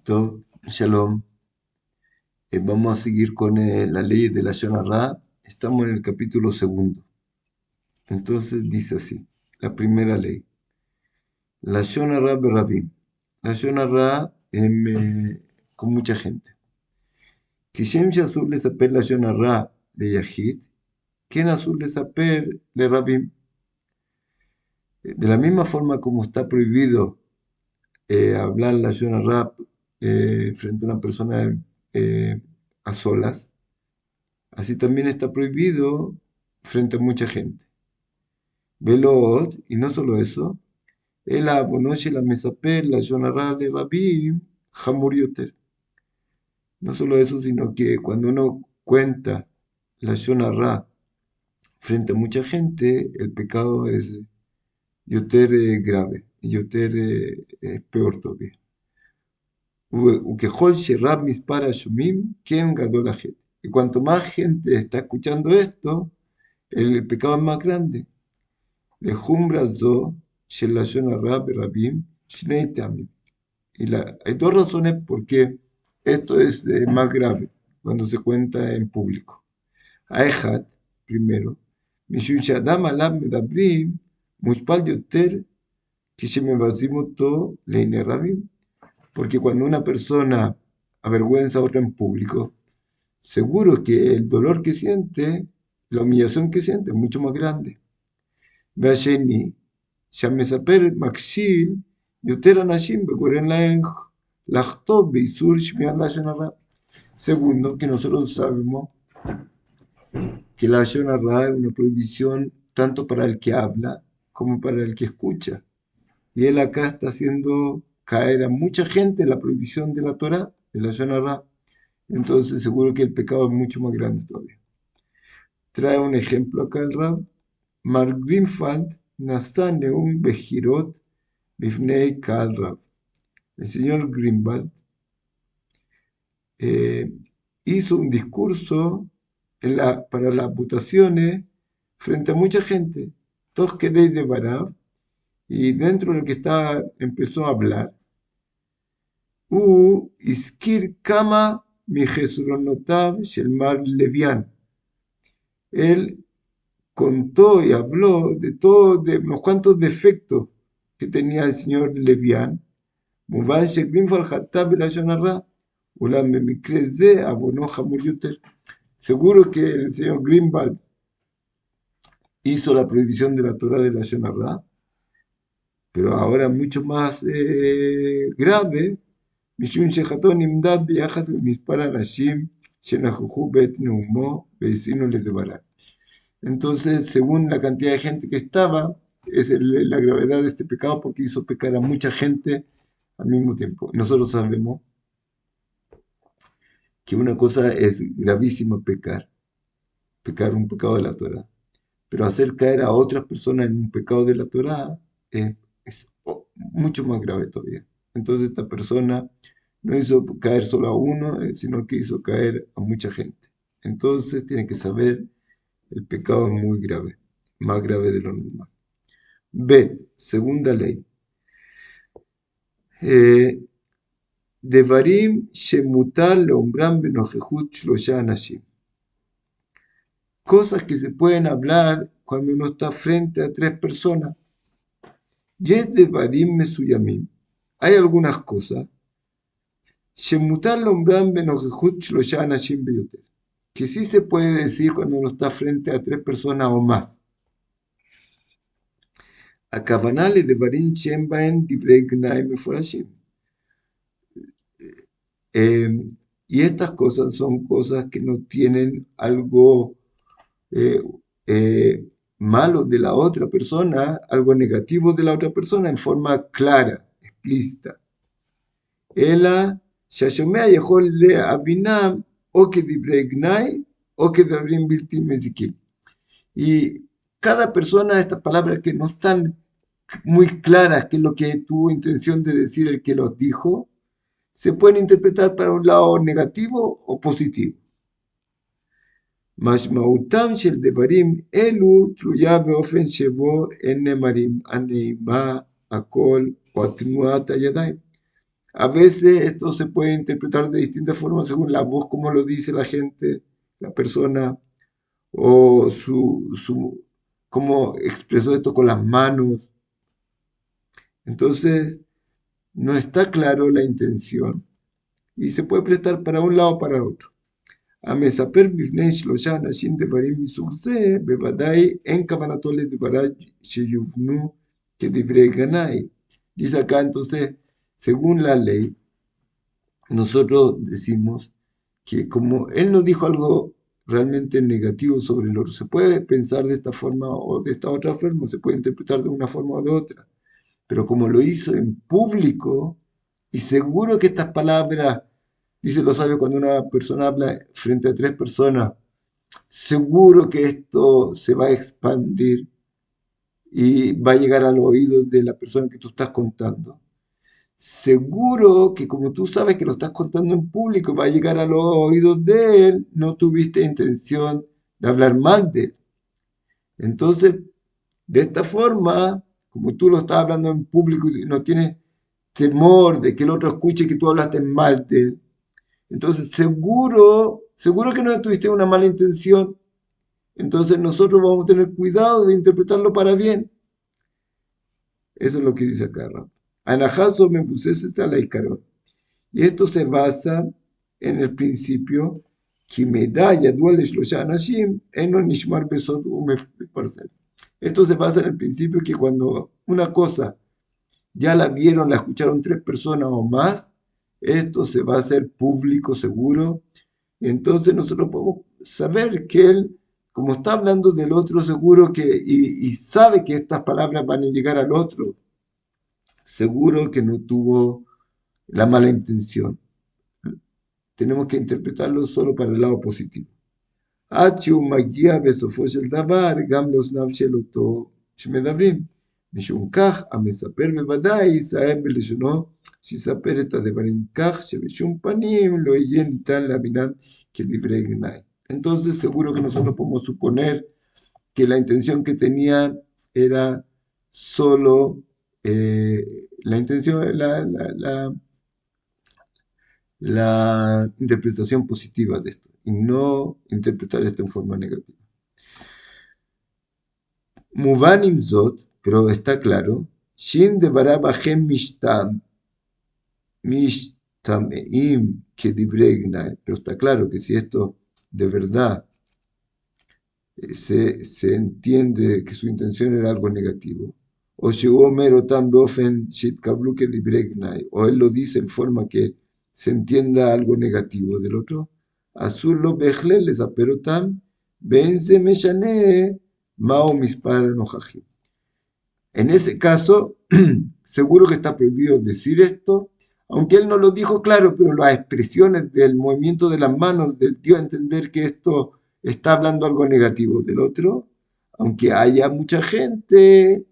Tov, Shalom. Vamos a seguir con la ley de la Shon Ra. Estamos en el capítulo segundo. Entonces dice así, la primera ley. La Shon Ra Berabim. La Shon Ra con mucha gente. Kishem Shazul le saper la Shon Ra le Yahid. Ken Azul le saper le Rabim. De la misma forma como está prohibido hablar la Shon Ra frente a una persona a solas, así también está prohibido frente a mucha gente. Velot, y no solo eso, el abonoche la mesapel, la yonarra le rabim, hamur yoter. No solo eso, sino que cuando uno cuenta la yonarra frente a mucha gente, el pecado es yoter grave, y yoter es peor todavía. Ukehol sherab mispara shumim, quien gadol la gente. Y cuanto más gente está escuchando esto, el pecado es más grande. Lejumbra zo shel lashon hara berabim shnei tamim. Hay dos razones por qué esto es más grave cuando se cuenta en público. Aejat, primero, mishum shadam alav medabrim mushpal yoter kishemevazim oto leine rabim. Porque cuando una persona avergüenza a otra en público, seguro que el dolor que siente, la humillación que siente es mucho más grande. והשני, שהמספר מקשיל יותר אנשים וגורם להם לחטוא באיסור שמיעת לשון הרע. Segundo, que nosotros sabemos que la Lashon Hara es una prohibición tanto para el que habla como para el que escucha. Y él acá está haciendo caer a mucha gente en la prohibición de la Torah, de la Lashon Hara. Entonces seguro que el pecado es mucho más grande todavía. Trae un ejemplo acá el Rab. Mark Greenfield nasa neum bejirot bifnei Kal Rab. El señor Greenwald hizo un discurso para las votaciones frente a mucha gente. Todos quedéis de Barab, y dentro de lo que estaba empezó a hablar. Iskir kama mi Jesronotav shel Mar Levian. Él contó y habló de unos cuantos defectos que tenía el señor Levian. מובן שגרינפלד חטא בלשון הרע, אולם במקרה זה עוונו חמור יותר. Seguro que el señor Greenwald hizo la prohibición de la Torah de Lashon Hara, pero ahora mucho más grave, משום שחטאו נמדד ביחס למספר האנשים שנכחו בעת נאומו והאזינו לדבריו. Entonces, según la cantidad de gente que estaba, es la gravedad de este pecado porque hizo pecar a mucha gente al mismo tiempo. Nosotros sabemos que una cosa es gravísima pecar un pecado de la Torah, pero hacer caer a otras personas en un pecado de la Torah es mucho más grave todavía. Entonces esta persona no hizo caer solo a uno, sino que hizo caer a mucha gente. Entonces tiene que saber, el pecado es muy grave, más grave de lo normal. Bet, segunda ley. Devarim shemutal leombram benojehut shlosha anashim. Cosas que se pueden hablar cuando uno está frente a tres personas. Yes devarim mesuyamim. Hay algunas cosas. Shemutal leombram benojehut shlosha anashim beyoter. Que sí se puede decir cuando uno está frente a tres personas o más. הכוונה לדברים שהם בהם דברי גנאי מפורשים. Y estas cosas son cosas que no tienen algo malo de la otra persona, algo negativo de la otra persona en forma clara, explícita. Ela, שהשומע יכול להבינם o כדברי גנאי o כדברים בלתי מזיקים. Y cada persona, estas palabras que no están muy claras, qué es lo que tuvo intención de decir el que los dijo, se pueden interpretar para un lado negativo o positivo. משמעותם של דברים אלו תלויה באופן שבו הם נאמרים, הנעימה, הקול או תנועת הידיים. A veces esto se puede interpretar de distintas formas según la voz, como lo dice la gente, la persona, o cómo expresó esto con las manos. Entonces, no está claro la intención y se puede prestar para un lado o para otro. המספר בפני 3 אנשים דברים מסוג זה, בוודאי אין כוונתו לדבריו שיובנו כדברי גנאי. Dice acá entonces, según la ley, nosotros decimos que como él no dijo algo realmente negativo sobre el otro, se puede pensar de esta forma o de esta otra forma, se puede interpretar de una forma o de otra, pero como lo hizo en público, y seguro que estas palabras, dice los sabios, cuando una persona habla frente a 3 personas, seguro que esto se va a expandir y va a llegar a los oídos de la persona que tú estás contando. Seguro que como tú sabes que lo estás contando en público, va a llegar a los oídos de él, no tuviste intención de hablar mal de él. Entonces, de esta forma, como tú lo estás hablando en público y no tienes temor de que el otro escuche que tú hablaste mal de él, entonces seguro que no tuviste una mala intención. Entonces nosotros vamos a tener cuidado de interpretarlo para bien. Eso es lo que dice acá Rab. Anahazo me puse a la Icarón. Y esto se basa en el principio que me da Yadual Shlosha Anashim, Eno Nishmar Besod Umeparcel. Esto se basa en el principio que cuando una cosa ya la vieron, la escucharon 3 personas o más, esto se va a hacer público seguro. Entonces nosotros podemos saber que él, como está hablando del otro, seguro que, y sabe que estas palabras van a llegar al otro, seguro que no tuvo la mala intención. Tenemos que interpretarlo solo para el lado positivo. עד שהוא מגיע בסופו של דבר גם לאוזניו של אותו שמדברים. משום כך, המספר בוודאי יסער בלשונו, שיספר את הדברים כך שבשום פנים לא יהיה ניתן להבינם כדברי גנאי. Entonces, seguro que nosotros podemos suponer que la intención que tenía era solo la intención, la interpretación positiva de esto y no interpretar esto en forma negativa. Mubanim Zot, pero está claro, Shin de Barabahem Mishtameim Kedibregnai, pero está claro que si esto de verdad se entiende que su intención era algo negativo, o Sheomer Otam Beofen Shitkablu Kedibregnai, o él lo dice en forma que se entienda algo negativo del otro, Azul lo Bechle les aperotam, Benze Meshane Mao Mispar Nojajim. En ese caso, seguro que está prohibido decir esto, aunque él no lo dijo claro, pero las expresiones del movimiento de las manos dio a entender que esto está hablando algo negativo del otro, aunque haya mucha gente,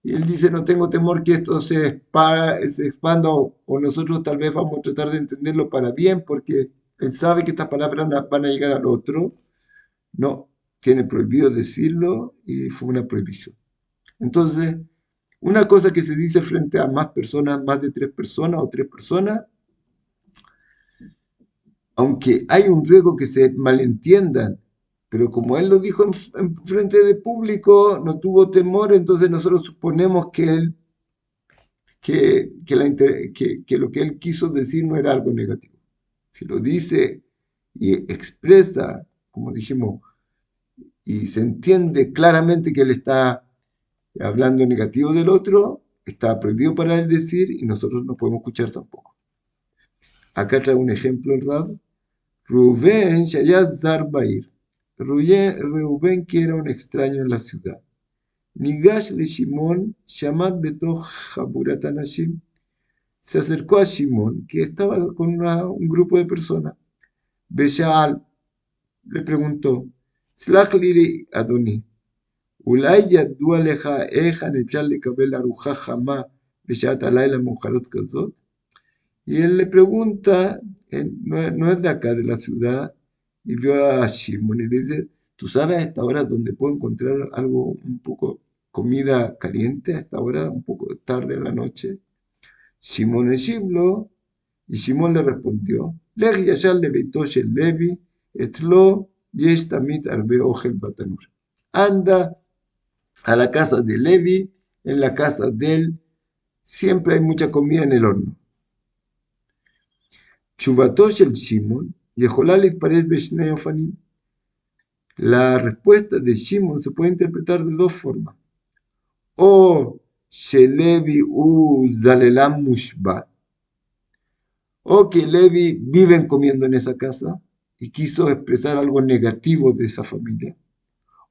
y él dice, no tengo temor que esto se expanda, o nosotros tal vez vamos a tratar de entenderlo para bien, porque él sabe que estas palabras van a llegar al otro. No, tiene prohibido decirlo y fue una prohibición. Entonces, una cosa que se dice frente a más personas, más de 3 personas o 3 personas, aunque hay un riesgo que se malentiendan, pero como él lo dijo en frente de público, no tuvo temor, entonces nosotros suponemos que él, que lo que él quiso decir no era algo negativo. Si lo dice y expresa, como dijimos, y se entiende claramente que él está hablando negativo del otro, está prohibido para él decir y nosotros no podemos escuchar tampoco. Acá trae un ejemplo el Rab. Rubén Shayaz Zarbair. Rubén, que era un extraño en la ciudad. Nigash le Shimon, Shamad Betoch Jaburat Anashim. Se acercó a Shimon, que estaba con un grupo de personas. Beshaal le preguntó, Slach li Adoni, אולי ידוע לך איך אפשר לקבל ארוחה חמה בשעת הלילה מאוחרות כזאת? Y él le pregunta, no es de acá, de la ciudad, y vio a Shimon y le dice, ¿tú sabes a esta hora dónde puedo encontrar algo, un poco, comida caliente, a esta hora, un poco tarde en la noche? Shimon Eshiblo, y Shimon le respondió, Lech yashar lebeito shel Levi, etlo yesh tamit arbe ojel batanur. Anda a la casa de Levi, en la casa de él siempre hay mucha comida en el horno. Chubato shel Shimon, Yeholalik paresh beshnei ofanim. La respuesta de Shimon se puede interpretar de dos formas. O Shelevi u Zalelam Mushba, o que Levi viven comiendo en esa casa y quiso expresar algo negativo de esa familia.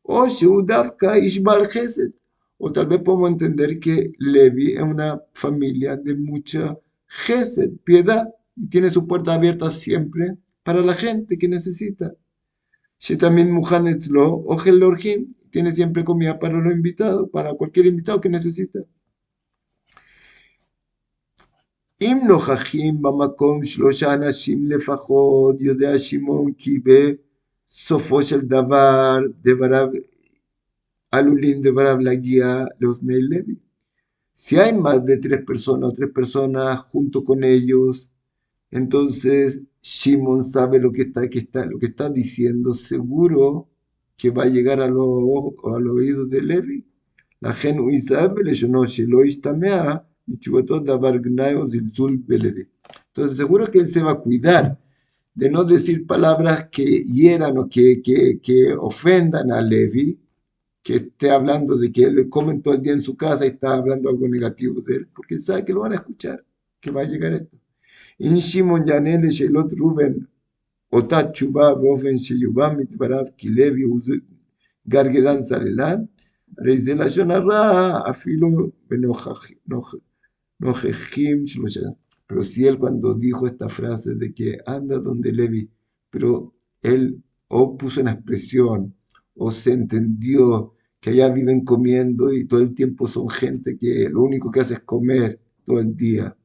O Sheudavka Ishbal Gesed, o tal vez podemos entender que Levi es una familia de mucha Gesed, piedad, y tiene su puerta abierta siempre para la gente que necesita. Shetamin Muhanet Lo, Ogel Lorjim, tiene siempre comida para los invitados, para cualquier invitado que necesita. אם נוכחים במקום 3 אנשים לפחות, יודע שמעון כי בסופו של דבר דבריו עלולים דבריו להגיע לאוזני לוי. Si hay más de 3 personas junto con ellos, entonces Shimon sabe lo que está diciendo, seguro que va a llegar a los oídos de Levi. La gente sabe, entonces seguro que él se va a cuidar de no decir palabras que hieran o que ofendan a Levi, que esté hablando de que él comen todo el día en su casa y está hablando algo negativo de él, porque él sabe que lo van a escuchar, que va a llegar esto. In Shimon Yanele Shelot Ruben Otat Chuba Bofen Sheyubam Mitvarav Kilevi Gargeran Salelan, Reis de la Shonarra, Afilo Nojejim Shlosha. Pero si él cuando dijo esta frase de que anda donde Levi, pero él o puso una expresión o se entendió que allá viven comiendo y todo el tiempo son gente que lo único que hace es comer todo el día.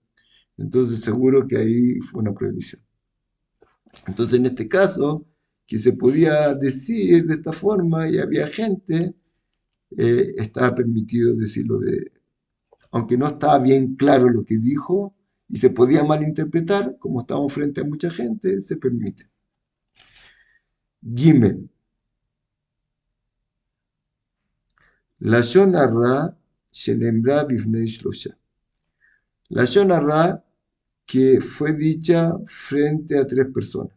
Entonces seguro que ahí fue una prohibición. Entonces en este caso, que se podía decir de esta forma y había gente, estaba permitido decirlo aunque no estaba bien claro lo que dijo y se podía malinterpretar, como estábamos frente a mucha gente, se permite. Gimel. Lashon Hara shenembra bifnei shlosha. Lashon Hara que fue dicha frente a 3 personas.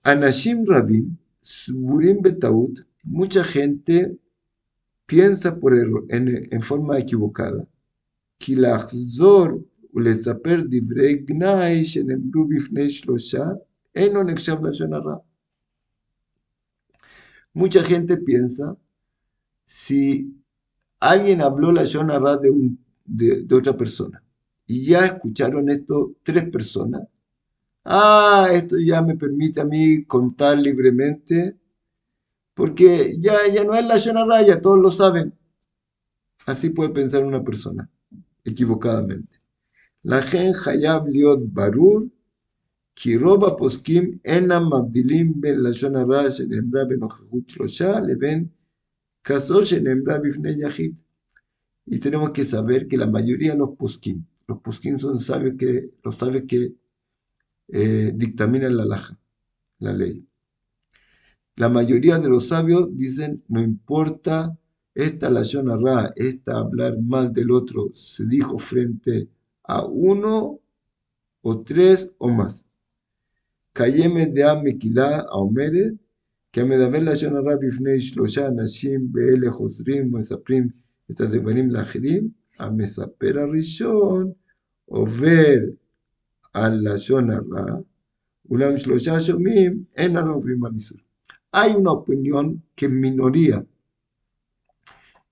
Anashim Rabim, Sburim Betaut, mucha gente piensa en forma equivocada. Kilachzor ulesaper divrei gnai shenembru bifnei shlosha eno nechshav lashon hara. Mucha gente piensa, si alguien habló lashon hara de otra persona y ya escucharon esto 3 personas, esto ya me permite a mí contar libremente, porque ya no es lashon hara, ya todos lo saben. Así puede pensar una persona, equivocadamente. La gen hayab liot barur, כי רוב הפוסקים אינם מבדילים בין לשון הרע שנאמרה בנוכחות 3 לבין כזו שנאמרה בפני יחיד. Y tenemos que saber que la mayoría de los poskim son los sabios que dictaminan la laja, la ley. La mayoría de los sabios dicen, no importa, esta lashon hara, esta hablar mal del otro, se dijo frente a 1 o 3 o más. קיימת דעה מקילה האומרת כי המדבר לשון הרע בפני 3 אנשים ואלה חוזרים ומספרים את הדברים לאחרים, המספר הראשון עובר על לשון הרע, אולם 3 שומעים אינם עוברים על איסור. Hay una opinión que es minoría,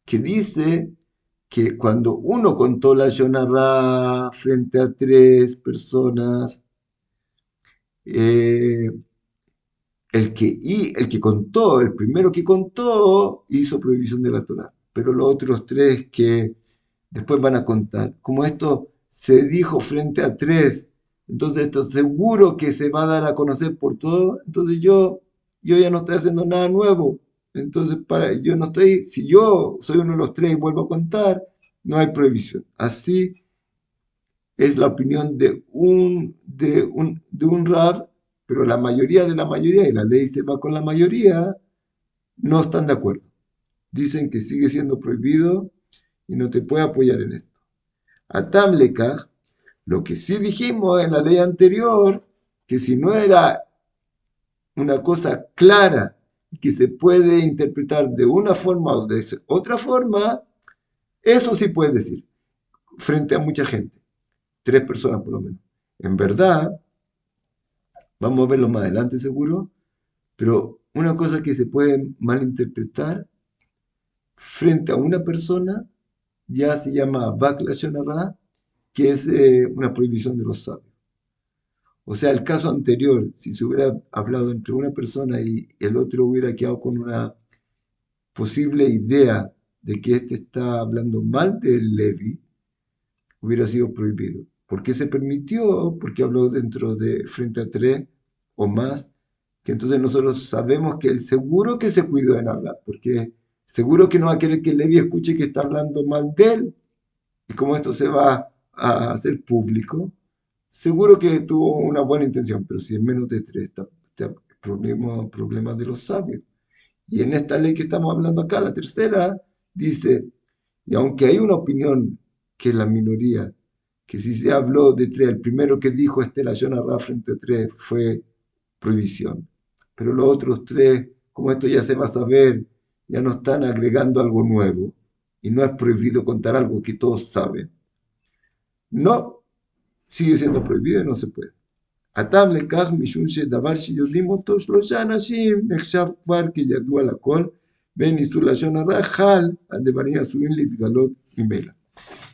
que dice que cuando uno contó la lashon hara frente a 3 personas, el que contó, el primero que contó, hizo prohibición de la Torá. Pero los otros 3 que después van a contar, como esto se dijo frente a 3, entonces esto seguro que se va a dar a conocer por todo, entonces yo ya no estoy haciendo nada nuevo. Entonces, si yo soy uno de los 3 y vuelvo a contar, no hay prohibición. Así es la opinión de un Rab, pero la mayoría de la mayoría, y la ley se va con la mayoría, no están de acuerdo. Dicen que sigue siendo prohibido y no te puede apoyar en esto. Atam lekaj, lo que sí dijimos en la ley anterior, que si no era una cosa clara y que se puede interpretar de una forma o de otra forma, eso sí puedes decir, frente a mucha gente, 3 personas por lo menos. En verdad, vamos a verlo más adelante seguro, pero una cosa que se puede malinterpretar frente a una persona ya se llama Bak Lashon Hara, que es una prohibición de los sabios. O sea, el caso anterior, si se hubiera hablado entre una persona y el otro hubiera quedado con una posible idea de que éste está hablando mal del Levi, hubiera sido prohibido. ¿Por qué se permitió? Porque habló dentro de frente a 3 o más, que entonces nosotros sabemos que él seguro que se cuidó en hablar, porque seguro que no va a querer que Levi escuche que está hablando mal de él. Y como esto se va a hacer público, seguro que tuvo una buena intención, pero si es menos de 3, está problemas de los sabios. Y en esta ley que estamos hablando acá, la tercera, dice, y aunque hay una opinión que es la minoría, que si se habló de 3, el primero que dijo Estela Jonah frente a 3 fue prohibición. Pero los otros 3, como esto ya se va a saber, ya no están agregando algo nuevo. Y no es prohibido contar algo que todos saben. No, sigue siendo prohibido y no se puede. הטעם לכך משום שדבר שיודעים אותו 3 אנשים נחשב כבר כידוע לכל, בין איסור לשון הרע חל על דברים עשויים להתגלות ממילא.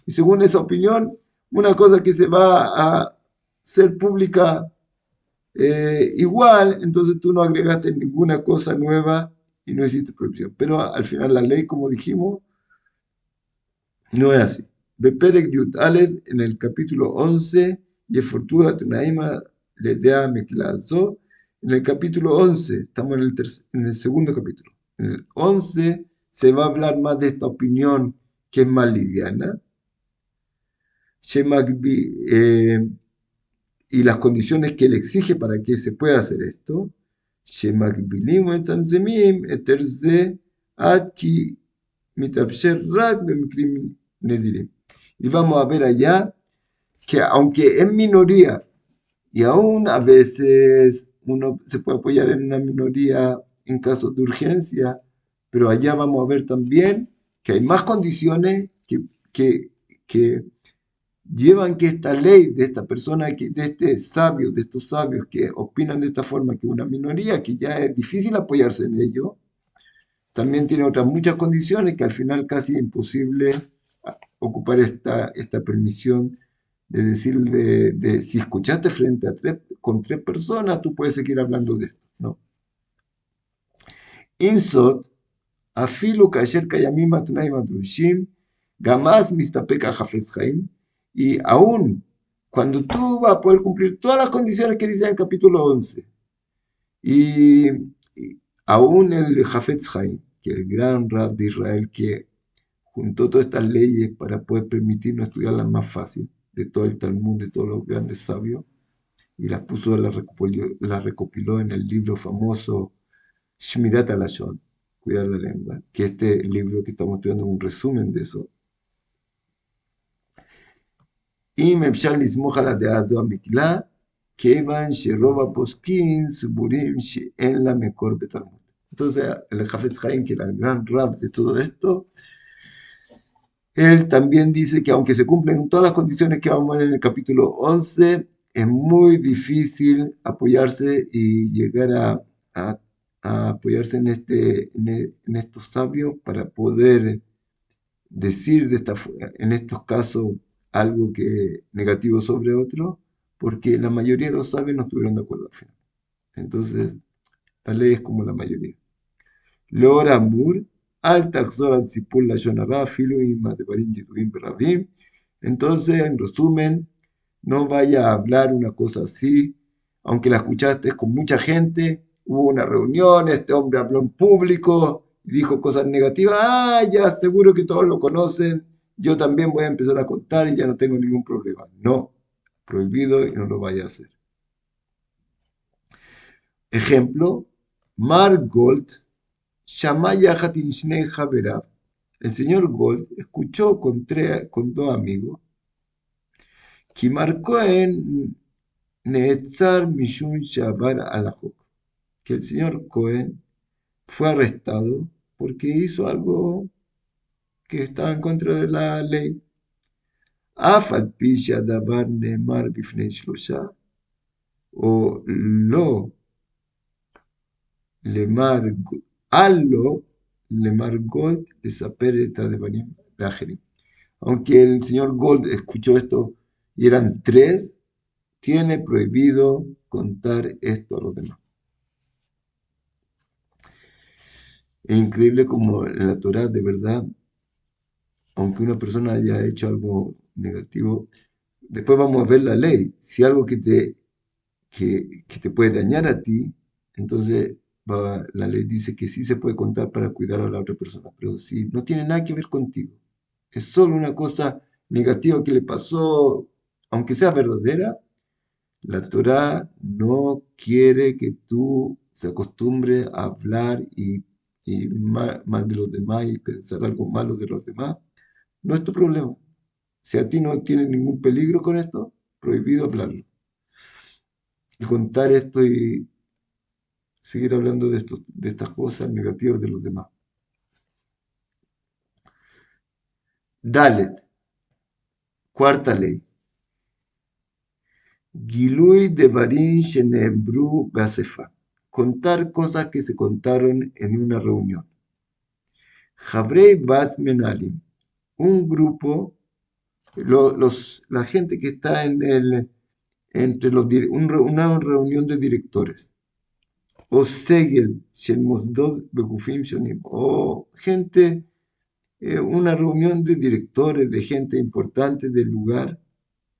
Y según esa opinión, una cosa que se va a ser pública igual, entonces tú no agregaste ninguna cosa nueva y no hiciste prohibición. Pero al final la ley, como dijimos, no es así. Beperek Yud Aleph, en el capítulo 11, y Fortuna Tunaima le da Meklazo, en el capítulo 11, estamos en el segundo capítulo. En el 11 se va a hablar más de esta opinión que es más liviana. Y las condiciones que él exige para que se pueda hacer esto. שמגבילים אותם זמים, היתר זה עד כי מתאפשר רק במקרים נדירים. Y vamos a ver allá que aunque es minoría y aún a veces uno se puede apoyar en una minoría en casos de urgencia, pero allá vamos a ver también que hay más condiciones que llevan que esta ley de esta persona, de estos sabios que opinan de esta forma, que una minoría, que ya es difícil apoyarse en ello, también tiene otras muchas condiciones que al final casi es imposible ocupar esta permisión de decirle, si escuchaste frente a con 3 personas, tú puedes seguir hablando de esto, ¿no? Insot, afilu kasher kayamim atnai madrushim, gamaz mistapeka hafez haim, y aún cuando tú vas a poder cumplir todas las condiciones que dice en el capítulo 11, y, y aún el Hafetz Haim, que el gran Rab de Israel que juntó todas estas leyes para poder permitirnos estudiarlas más fácil, de todo el Talmud, de todos los grandes sabios, y las recopiló en el libro famoso Shmirat HaLashon, cuidar la lengua, que este libro que estamos estudiando es un resumen de eso. אם אפשר לסמוך על הדעה הזו המקלה, כיוון שרוב הפוסקים סבורים שאין לה מקור בתלמוד. Entonces, el Hafez Haim, que era el gran rab de todo esto, él también dice que aunque se cumplen todas las condiciones que vamos a ver en el capítulo 11, es muy difícil apoyarse y llegar a apoyarse en estos sabios para poder decir en estos casos algo negativo sobre otro, porque la mayoría de los sabios no estuvieron de acuerdo al final. Entonces, la ley es como la mayoría. Laor Amur, al taxor al sipul la shonara, filo y matebarim yituim berabim. Entonces, en resumen, no vaya a hablar una cosa así, aunque la escuchaste con mucha gente, hubo una reunión, este hombre habló en público y dijo cosas negativas, ya seguro que todos lo conocen, yo también voy a empezar a contar y ya no tengo ningún problema. No, prohibido y no lo vaya a hacer. Ejemplo, Mar Gold, Shamaya Hatin Shnei Haverav. El señor Gold escuchó con dos amigos, Kimar Cohen Neetzar Mishun Shabar Alajok, que el señor Cohen fue arrestado porque hizo algo que estaba en contra de la ley. אף על פי שהדבר נאמר בפני שלושה, או לא למר, אל לו למר גולד לספר את הדברים לאחרים. Aunque el señor Gold escuchó esto y eran tres, tiene prohibido contar esto a los demás. Es increíble como en la Torah, de verdad, aunque una persona haya hecho algo negativo, después vamos a ver la ley. Si algo que te puede dañar a ti, entonces la ley dice que sí se puede contar para cuidar a la otra persona, pero si no tiene nada que ver contigo, es solo una cosa negativa que le pasó, aunque sea verdadera, la Torah no quiere que tú se acostumbres a hablar y mal de los demás y pensar algo malo de los demás. No es tu problema. Si a ti no tienes ningún peligro con esto, prohibido hablarlo. Y contar esto y seguir hablando de estas cosas negativas de los demás. Dalet, cuarta ley. Gilui devarim shenembru beasefa. Contar cosas que se contaron en una reunión. Javrei Bas Menalim. Un grupo, la gente que está entre una reunión de directores. O Segel, Shel Mosdod Begufim Shonim. O gente, una reunión de directores, de gente importante del lugar,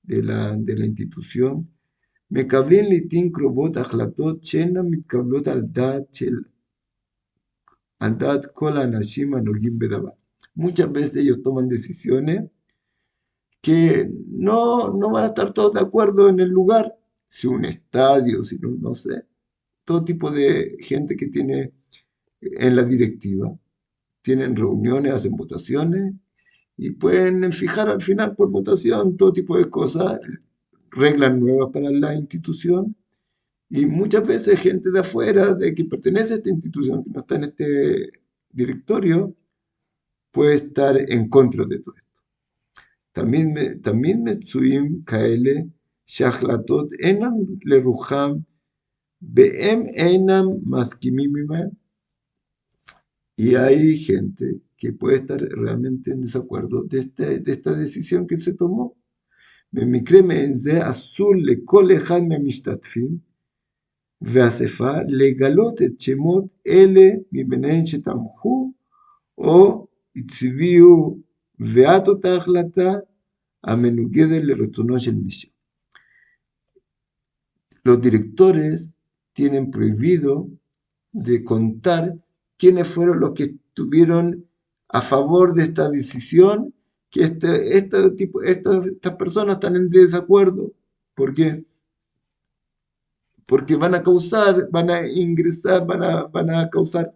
de la institución. מקבלים לעתים קרובות החלטות שאינן מתקבלות על דעת כל האנשים הנוגעים בדבר. Muchas veces ellos toman decisiones que no van a estar todos de acuerdo en el lugar, si un estadio, si no sé, todo tipo de gente que tiene en la directiva. Tienen reuniones, hacen votaciones y pueden fijar al final por votación todo tipo de cosas, reglas nuevas para la institución. Y muchas veces gente de afuera, de que pertenece a esta institución, que no está en este directorio, puede estar en contra de todo esto. también Metsuim Kaele, Shahlatot, Enam Leruham, Beem Enam Maskimimim. Y hay gente que puede estar realmente en desacuerdo de esta decisión que se tomó. במקרה מעין זה אסור לכל אחד מהמשתתפים והאספה לגלות את שמות אלה מביניהם שתמכו או הצביעו בעד אותה החלטה המנוגדת לרצונו של מישהו. Los directores tienen prohibido de contar quiénes fueron los que estuvieron a favor de esta decisión, que estas personas están en desacuerdo. ¿Por qué? Porque van a ingresar, van a causar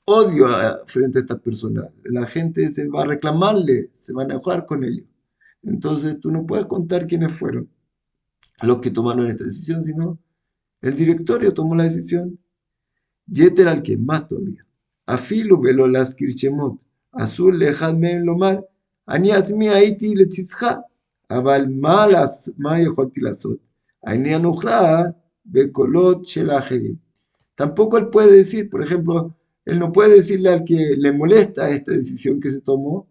odio frente a estas personas. La gente se va a reclamarle, se va a enojar con ellos. Entonces tú no puedes contar quiénes fueron los que tomaron esta decisión, sino el directorio tomó la decisión. Yeter al que más todavía. Afilu velo las kirchemot. Azul lejad men lomar. Ani atmi haiti letzizcha. Aval ma יכולתי לעשות. אני הנוכרה בקולות של האחרים. Tampoco él puede decir, por ejemplo, él no puede decirle al que le molesta esta decisión que se tomó,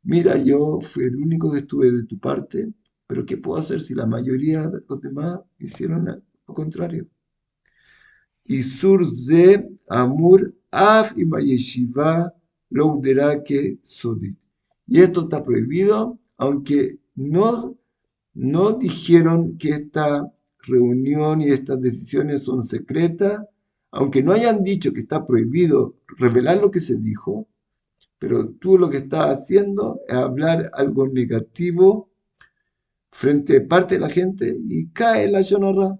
mira, yo fui el único que estuve de tu parte, pero ¿qué puedo hacer si la mayoría de los demás hicieron lo contrario? Isur ze amur af imayeshiva lo udera que sodit. Y esto está prohibido, aunque no dijeron que esta reunión y estas decisiones son secretas, aunque no hayan dicho que está prohibido revelar lo que se dijo, pero tú lo que estás haciendo es hablar algo negativo frente a parte de la gente y cae la Shonara.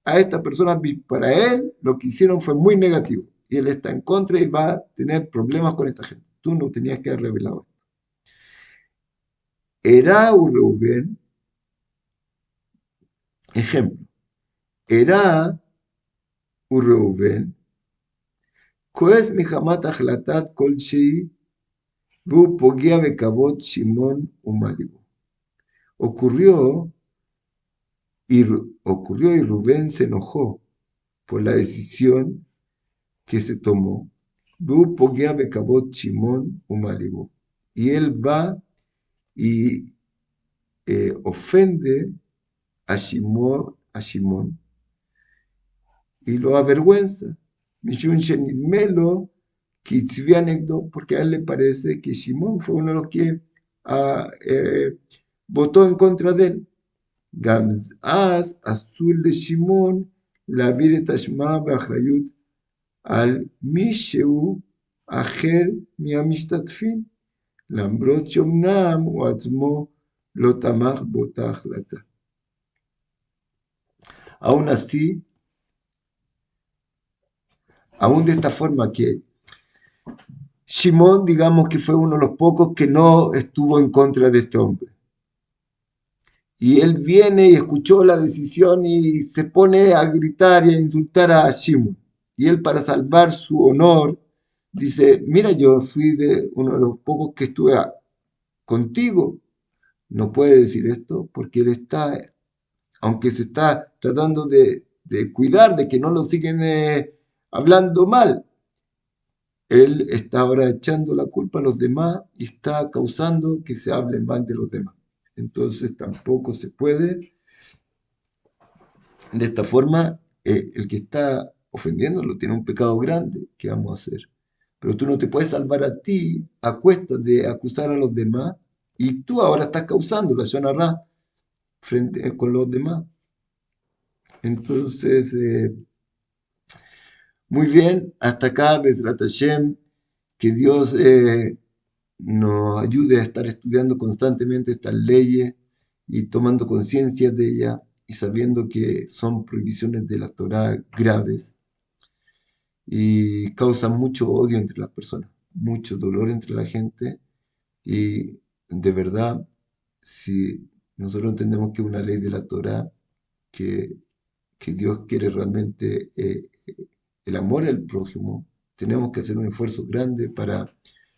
A esta persona, para él, lo que hicieron fue muy negativo y él está en contra y va a tener problemas con esta gente. Tú no tenías que haber revelado. Era Reuben, ejemplo, era Reuben, כועס מחמת החלטת כלשהי, והוא פוגע בכבוד שמעון ומעליבו. Ocurrió ocurrió y Rubén se enojó por la decisión que se tomó. והוא פוגע בכבוד שמעון ומעליבו. Y él va y ofende a Shimón y lo avergüenza. Mishun Shenidmelo, Kitzvianegdo, porque a él le parece que Shimón fue uno de los que votó en contra de él. Gamzaz, Azul de Shimón, la Vire Tashma Bachrayut, al Misheu, Ajer, Miamishtatfin, Lambrot Shomnam, o Atzmo, Lotamach, Botachlata. Aún así, aún de esta forma que Shimón, digamos que fue uno de los pocos que no estuvo en contra de este hombre. Y él viene y escuchó la decisión y se pone a gritar y a insultar a Shimón. Y él, para salvar su honor, dice, mira, yo fui de uno de los pocos que estuve contigo. No puede decir esto porque él está, aunque se está tratando de cuidar de que no lo siguen hablando mal, él está ahora echando la culpa a los demás y está causando que se hable mal de los demás. Entonces tampoco se puede. De esta forma, el que está ofendiéndolo tiene un pecado grande. ¿Qué vamos a hacer? Pero tú no te puedes salvar a ti a cuestas de acusar a los demás y tú ahora estás causando la Shonará frente con los demás. Entonces, muy bien, hasta acá, Bezrat Hashem, que Dios nos ayude a estar estudiando constantemente estas leyes y tomando conciencia de ellas y sabiendo que son prohibiciones de la Torá graves y causan mucho odio entre las personas, mucho dolor entre la gente y de verdad, si nosotros entendemos que es una ley de la Torá, que, que Dios quiere realmente el amor al prójimo, tenemos que hacer un esfuerzo grande para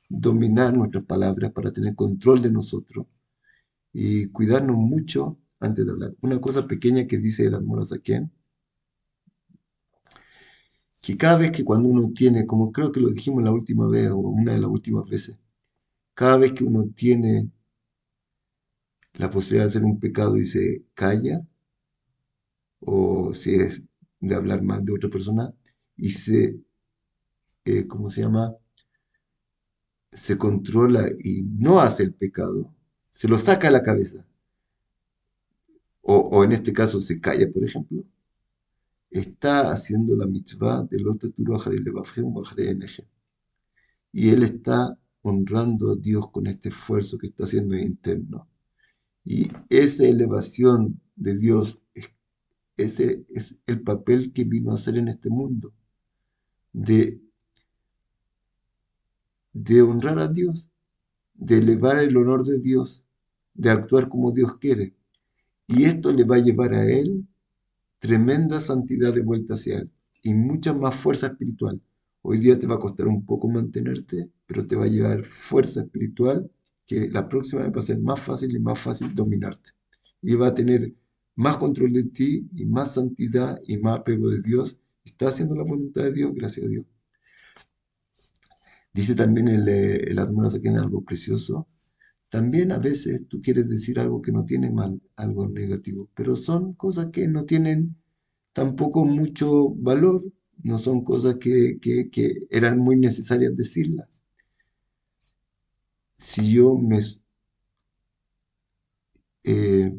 dominar nuestras palabras, para tener control de nosotros y cuidarnos mucho antes de hablar. Una cosa pequeña que dice el Admorazaken, que cada vez que cuando uno tiene, como creo que lo dijimos la última vez o una de las últimas veces, cada vez que uno tiene la posibilidad de hacer un pecado y se calla, o si es de hablar mal de otra persona, y ¿cómo se llama? Se controla y no hace el pecado, se lo saca de la cabeza, o en este caso se calla, por ejemplo, está haciendo la mitzvah de los y él está honrando a Dios con este esfuerzo que está haciendo interno. Y esa elevación de Dios, ese es el papel que vino a hacer en este mundo, de, de honrar a Dios, de elevar el honor de Dios, de actuar como Dios quiere. Y esto le va a llevar a él tremenda santidad de vuelta hacia él y mucha más fuerza espiritual. Hoy día te va a costar un poco mantenerte, pero te va a llevar fuerza espiritual que la próxima vez va a ser más fácil y más fácil dominarte. Y va a tener más control de ti y más santidad y más apego de Dios. Está haciendo la voluntad de Dios, gracias a Dios. Dice también el Admora Saquena algo precioso. También a veces tú quieres decir algo que no tiene mal, algo negativo, pero son cosas que no tienen tampoco mucho valor, no son cosas que eran muy necesarias decirlas. Si yo eh,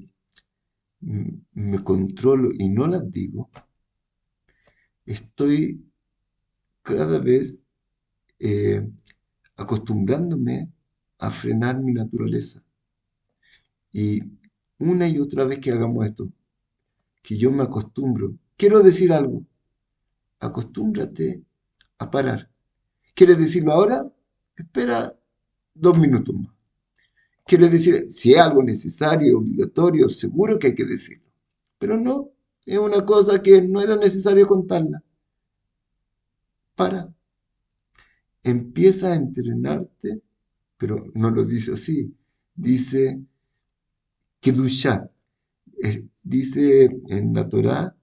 me controlo y no las digo, estoy cada vez eh, acostumbrándome a frenar mi naturaleza. Y una y otra vez que hagamos esto, que yo me acostumbro, quiero decir algo, acostúmbrate a parar. ¿Quieres decirlo ahora? Espera 2 minutos más. ¿Quieres decir, si es algo necesario, obligatorio, seguro que hay que decirlo? Pero no, es una cosa que no era necesario contarla. Para, empieza a entrenarte, pero no lo dice así. Dice Kedushá. Dice en la Torá,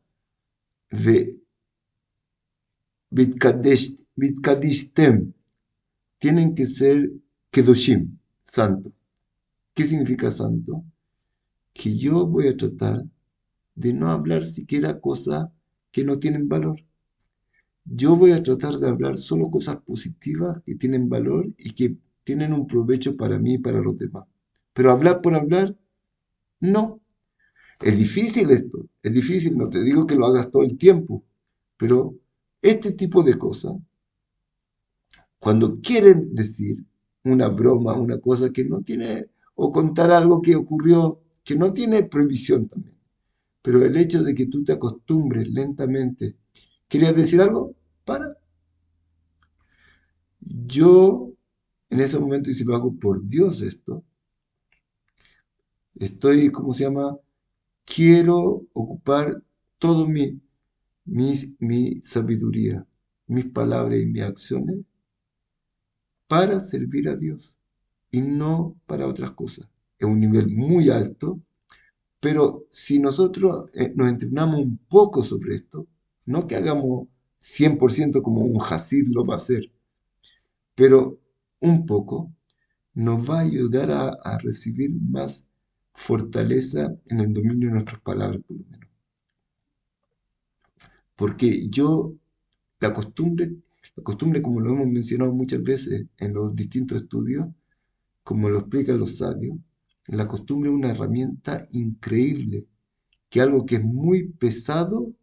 Vitkadishtem. Tienen que ser Kedoshim, santo. ¿Qué significa santo? Que yo voy a tratar de no hablar siquiera cosas que no tienen valor. Yo voy a tratar de hablar solo cosas positivas que tienen valor y que tienen un provecho para mí y para los demás. Pero hablar por hablar, no. Es difícil esto, es difícil, no te digo que lo hagas todo el tiempo, pero este tipo de cosas, cuando quieren decir una broma, una cosa que no tiene, o contar algo que ocurrió, que no tiene prohibición también, pero el hecho de que tú te acostumbres lentamente, ¿querías decir algo? Para. Yo, en ese momento, y si lo hago por Dios esto, estoy, ¿cómo se llama? Quiero ocupar todo mi sabiduría, mis palabras y mis acciones para servir a Dios y no para otras cosas. Es un nivel muy alto, pero si nosotros nos entrenamos un poco sobre esto, no que hagamos 100% como un Hasid lo va a hacer, pero un poco nos va a ayudar a recibir más fortaleza en el dominio de nuestras palabras, por lo menos. Porque la costumbre, como lo hemos mencionado muchas veces en los distintos estudios, como lo explican los sabios, la costumbre es una herramienta increíble, que algo que es muy pesado,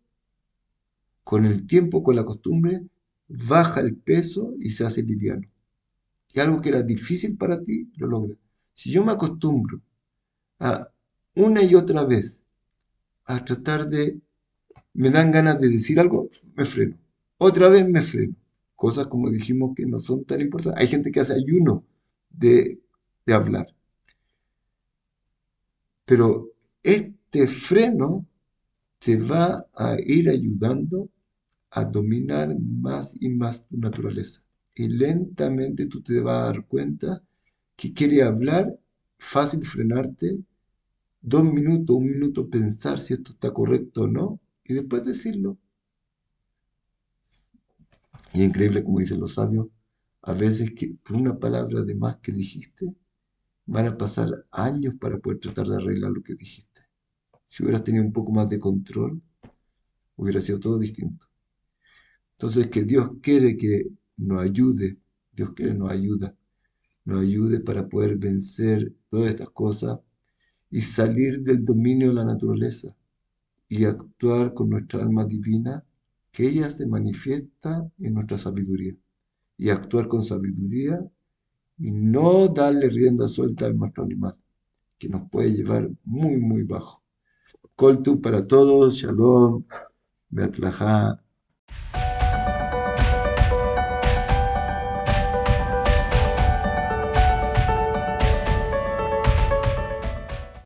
con el tiempo, con la costumbre, baja el peso y se hace liviano. Y algo que era difícil para ti, lo logras. Si yo me acostumbro a una y otra vez a tratar de, me dan ganas de decir algo, me freno. Otra vez me freno. Cosas como dijimos que no son tan importantes. Hay gente que hace ayuno de, de hablar. Pero este freno te va a ir ayudando a dominar más y más tu naturaleza. Y lentamente tú te vas a dar cuenta que quiere hablar, fácil frenarte, 2 minutos, 1 minuto pensar si esto está correcto o no, y después decirlo. Y es increíble como dicen los sabios, a veces que por una palabra de más que dijiste, van a pasar años para poder tratar de arreglar lo que dijiste. Si hubieras tenido un poco más de control, hubiera sido todo distinto. Entonces, que Dios quiere que nos ayude, Dios quiere nos ayude para poder vencer todas estas cosas y salir del dominio de la naturaleza y actuar con nuestra alma divina, que ella se manifiesta en nuestra sabiduría. Y actuar con sabiduría y no darle rienda suelta a nuestro animal, que nos puede llevar muy, muy bajo. Coltu para todos, Shalom, Beatlajá.